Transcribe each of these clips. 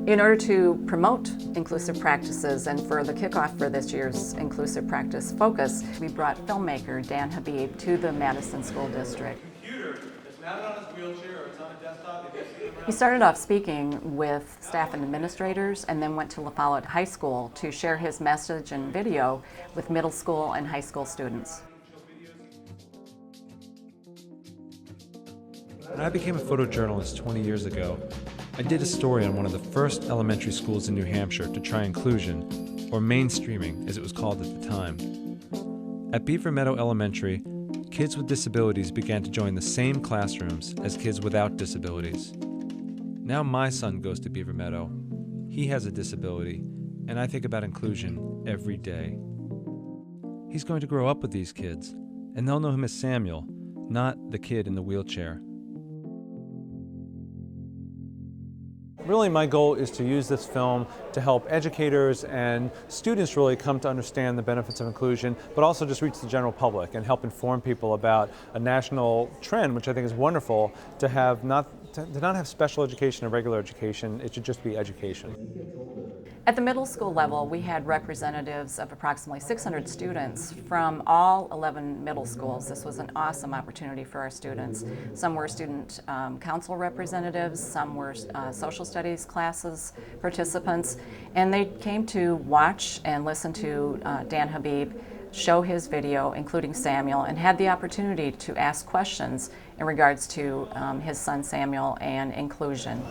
In order to promote inclusive practices and for the kickoff for this year's Inclusive Practice Focus, we brought filmmaker Dan Habib to the Madison School District. He started off speaking with staff and administrators and then went to La Follette High School to share his message and video with middle school and high school students. When I became a photojournalist 20 years ago, I did a story on one of the first elementary schools in New Hampshire to try inclusion, or mainstreaming as it was called at the time. At Beaver Meadow Elementary, kids with disabilities began to join the same classrooms as kids without disabilities. Now my son goes to Beaver Meadow. He has a disability, and I think about inclusion every day. He's going to grow up with these kids, and they'll know him as Samuel, not the kid in the wheelchair. Really, my goal is to use this film to help educators and students really come to understand the benefits of inclusion, but also just reach the general public and help inform people about a national trend, which I think is wonderful, to not have special education or regular education. It should just be education. At the middle school level, we had representatives of approximately 600 students from all 11 middle schools. This was an awesome opportunity for our students. Some were student council representatives, some were social studies classes participants, and they came to watch and listen to Dan Habib show his video, including Samuel, and had the opportunity to ask questions in regards to his son Samuel and inclusion.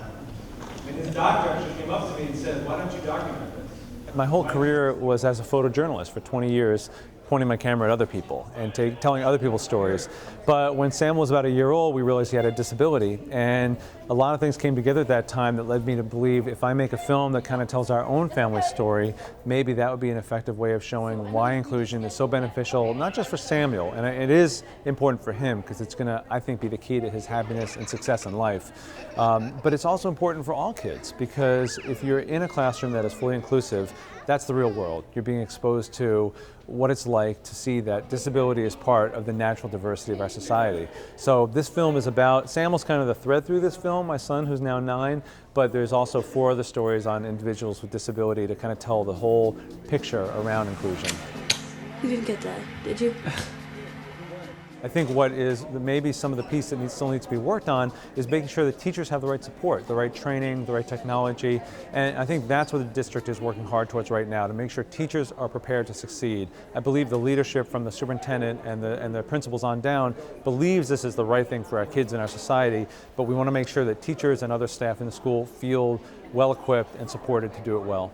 And his doctor actually came up to me and said, "Why don't you document this?" My whole career was as a photojournalist for 20 years, pointing my camera at other people and telling other people's stories. But when Sam was about a year old, we realized he had a disability, and a lot of things came together at that time that led me to believe if I make a film that kind of tells our own family story, maybe that would be an effective way of showing why inclusion is so beneficial, not just for Samuel, and it is important for him because it's going to, I think, be the key to his happiness and success in life. But it's also important for all kids because if you're in a classroom that is fully inclusive, that's the real world. You're being exposed to what it's like to see that disability is part of the natural diversity of our society. So this film is about, Samuel's kind of the thread through this film, my son who's now 9, but there's also 4 other stories on individuals with disability to kind of tell the whole picture around inclusion. You didn't get that, did you? I think what is maybe some of the piece that still needs to be worked on is making sure that teachers have the right support, the right training, the right technology, and I think that's what the district is working hard towards right now, to make sure teachers are prepared to succeed. I believe the leadership from the superintendent and the principals on down believes this is the right thing for our kids in our society, but we want to make sure that teachers and other staff in the school feel well equipped and supported to do it well.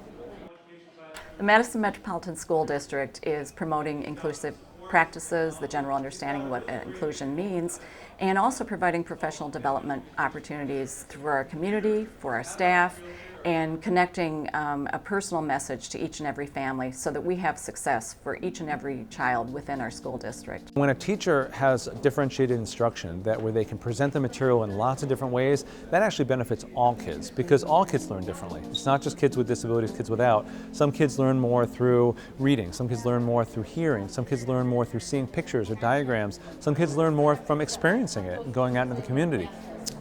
The Madison Metropolitan School District is promoting inclusive practices, the general understanding of what inclusion means, and also providing professional development opportunities through our community, for our staff, and connecting a personal message to each and every family so that we have success for each and every child within our school district. When a teacher has differentiated instruction where they can present the material in lots of different ways, that actually benefits all kids because all kids learn differently. It's not just kids with disabilities, kids without. Some kids learn more through reading, some kids learn more through hearing, some kids learn more through seeing pictures or diagrams, some kids learn more from experiencing it and going out into the community.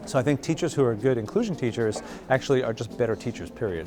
So I think teachers who are good inclusion teachers actually are just better teachers, period.